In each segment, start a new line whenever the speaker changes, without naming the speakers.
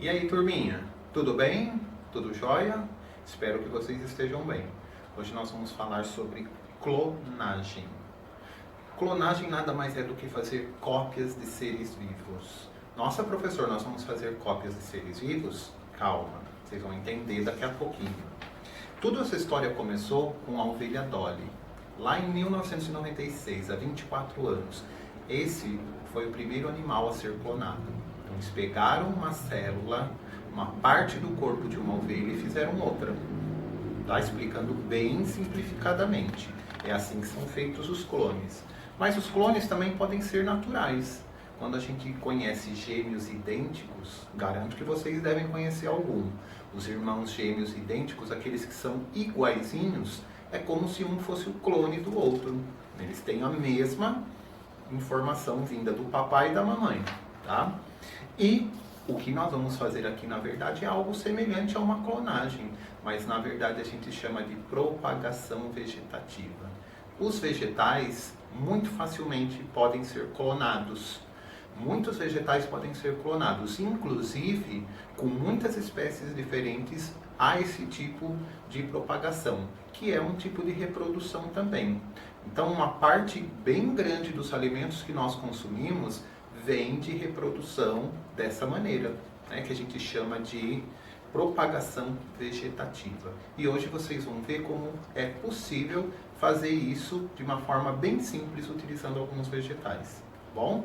E aí, turminha? Tudo bem? Tudo jóia? Espero que vocês estejam bem. Hoje nós vamos falar sobre clonagem. Clonagem nada mais é do que fazer cópias de seres vivos. Nossa, professor, nós vamos fazer cópias de seres vivos? Calma, vocês vão entender daqui a pouquinho. Tudo essa história começou com a ovelha Dolly, lá em 1996, há 24 anos. Esse foi o primeiro animal a ser clonado. Então eles pegaram uma célula, uma parte do corpo de uma ovelha e fizeram outra. Tá explicando bem simplificadamente. É assim que são feitos os clones. Mas os clones também podem ser naturais. Quando a gente conhece gêmeos idênticos, garanto que vocês devem conhecer algum. Os irmãos gêmeos idênticos, aqueles que são iguaizinhos, é como se um fosse o clone do outro. Eles têm a mesma informação vinda do papai e da mamãe, tá? E o que nós vamos fazer aqui, na verdade, é algo semelhante a uma clonagem, mas na verdade a gente chama de propagação vegetativa. Os vegetais muito facilmente podem ser clonados. Muitos vegetais podem ser clonados, inclusive com muitas espécies diferentes há esse tipo de propagação, que é um tipo de reprodução também. Então, uma parte bem grande dos alimentos que nós consumimos vem de reprodução dessa maneira, né, que a gente chama de propagação vegetativa. E hoje vocês vão ver como é possível fazer isso de uma forma bem simples, utilizando alguns vegetais. Bom?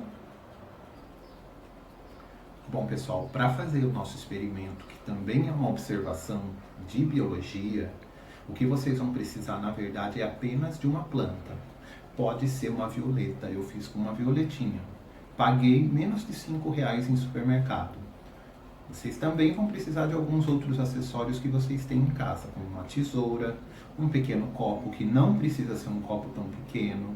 Bom, pessoal, para fazer o nosso experimento, que também é uma observação de biologia, o que vocês vão precisar, na verdade, é apenas de uma planta. Pode ser uma violeta, eu fiz com uma violetinha. Paguei menos de R$5 em supermercado. Vocês também vão precisar de alguns outros acessórios que vocês têm em casa, como uma tesoura, um pequeno copo, que não precisa ser um copo tão pequeno,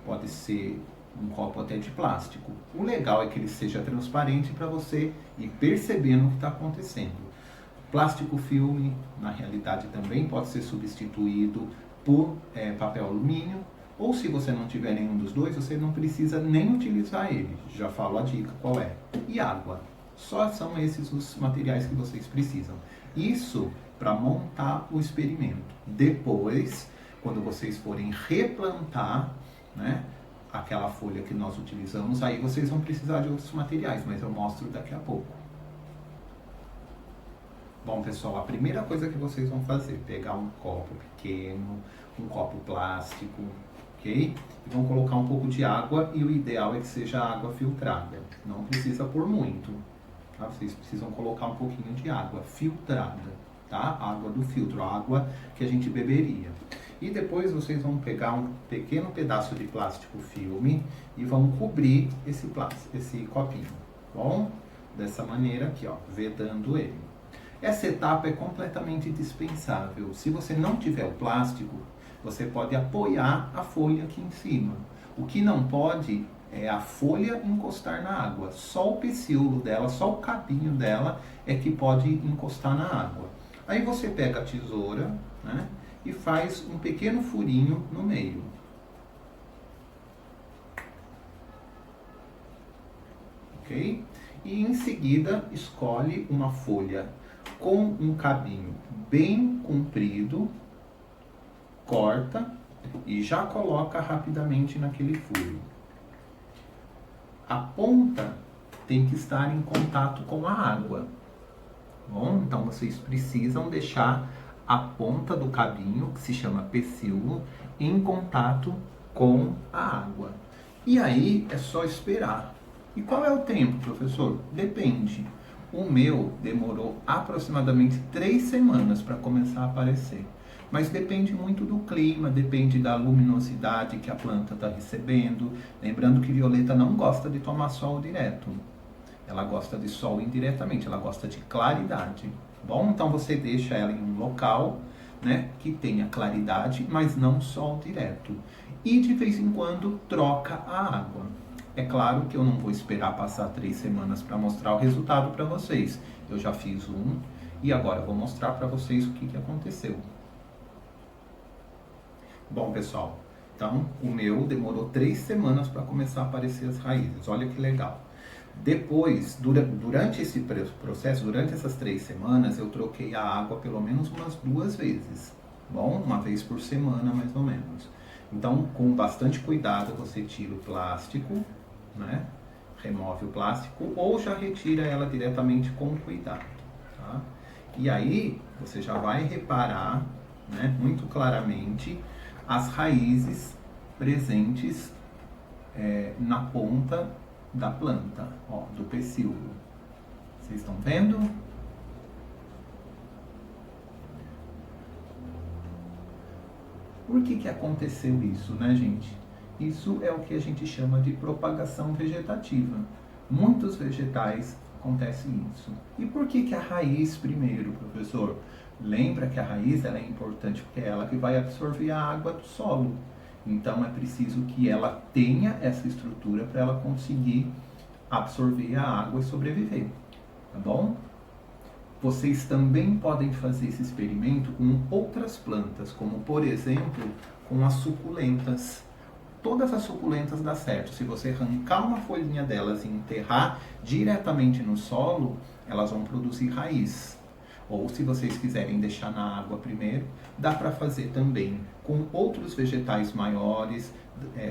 pode ser um copo até de plástico. O legal é que ele seja transparente para você ir percebendo o que está acontecendo. Plástico filme, na realidade, também pode ser substituído por papel alumínio, ou se você não tiver nenhum dos dois, você não precisa nem utilizar ele. Já falo a dica qual é. E água. Só são esses os materiais que vocês precisam. Isso para montar o experimento. Depois, quando vocês forem replantar, né, aquela folha que nós utilizamos, aí vocês vão precisar de outros materiais, mas eu mostro daqui a pouco. Bom, pessoal, a primeira coisa que vocês vão fazer, pegar um copo pequeno, um copo plástico, ok? E vão colocar um pouco de água, e o ideal é que seja água filtrada. Não precisa pôr muito, tá? Vocês precisam colocar um pouquinho de água filtrada, tá? Água do filtro, a água que a gente beberia. E depois vocês vão pegar um pequeno pedaço de plástico filme e vão cobrir esse copinho, bom? Dessa maneira aqui, ó, vedando ele. Essa etapa é completamente dispensável. Se você não tiver o plástico, você pode apoiar a folha aqui em cima. O que não pode é a folha encostar na água. Só o pecíolo dela, só o cabinho dela é que pode encostar na água. Aí você pega a tesoura, né, e faz um pequeno furinho no meio. Ok? E em seguida escolhe uma folha com um cabinho bem comprido, corta e já coloca rapidamente naquele furo. A ponta tem que estar em contato com a água. Bom, então vocês precisam deixar a ponta do cabinho, que se chama pecíolo, em contato com a água. E aí é só esperar. E qual é o tempo, professor? Depende. O meu demorou aproximadamente 3 semanas para começar a aparecer. Mas depende muito do clima, depende da luminosidade que a planta está recebendo. Lembrando que violeta não gosta de tomar sol direto. Ela gosta de sol indiretamente, ela gosta de claridade. Bom, então você deixa ela em um local, né, que tenha claridade, mas não sol direto. E de vez em quando troca a água. É claro que eu não vou esperar passar 3 semanas para mostrar o resultado para vocês. Eu já fiz um e agora eu vou mostrar para vocês o que aconteceu. Bom, pessoal, então o meu demorou 3 semanas para começar a aparecer as raízes. Olha que legal. Depois, durante esse processo, durante essas 3 semanas, eu troquei a água pelo menos umas 2 vezes. Bom, uma vez por semana, mais ou menos. Então, com bastante cuidado, você tira o plástico, né? Remove o plástico ou já retira ela diretamente com cuidado, tá? E aí, você já vai reparar, né, muito claramente as raízes presentes na ponta da planta, ó, do pecíolo. Vocês estão vendo? Por que aconteceu isso, né, gente? Isso é o que a gente chama de propagação vegetativa. Muitos vegetais acontece isso. E por que a raiz primeiro, professor? Lembra que a raiz ela é importante porque é ela que vai absorver a água do solo. Então é preciso que ela tenha essa estrutura para ela conseguir absorver a água e sobreviver, tá bom? Vocês também podem fazer esse experimento com outras plantas, como por exemplo com as suculentas. Todas as suculentas dá certo. Se você arrancar uma folhinha delas e enterrar diretamente no solo, elas vão produzir raiz. Ou se vocês quiserem deixar na água primeiro, dá para fazer também com outros vegetais maiores,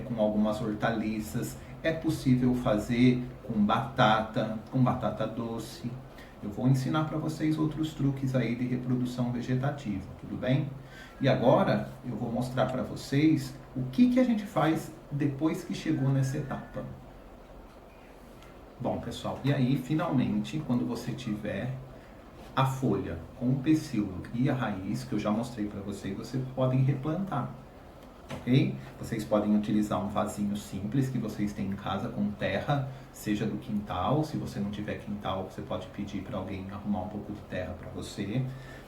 com algumas hortaliças. É possível fazer com batata doce. Eu vou ensinar para vocês outros truques aí de reprodução vegetativa, tudo bem? E agora eu vou mostrar para vocês o que a gente faz depois que chegou nessa etapa. Bom, pessoal, e aí finalmente, quando você tiver a folha com o pecíolo e a raiz, que eu já mostrei para vocês, vocês podem replantar, ok? Vocês podem utilizar um vasinho simples que vocês têm em casa com terra, seja do quintal. Se você não tiver quintal, você pode pedir para alguém arrumar um pouco de terra para você,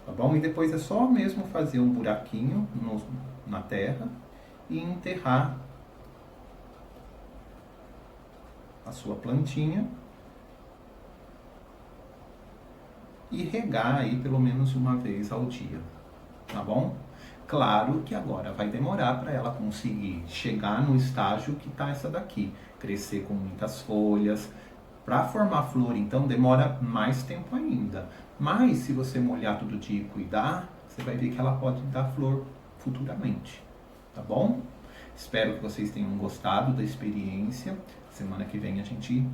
tá bom? E depois é só mesmo fazer um buraquinho na terra e enterrar a sua plantinha e regar aí pelo menos uma vez ao dia, tá bom? Claro que agora vai demorar para ela conseguir chegar no estágio que está essa daqui, crescer com muitas folhas. Para formar flor, então, demora mais tempo ainda. Mas se você molhar todo dia e cuidar, você vai ver que ela pode dar flor futuramente, tá bom? Espero que vocês tenham gostado da experiência. Semana que vem a gente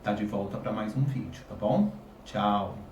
tá de volta para mais um vídeo, tá bom? Tchau!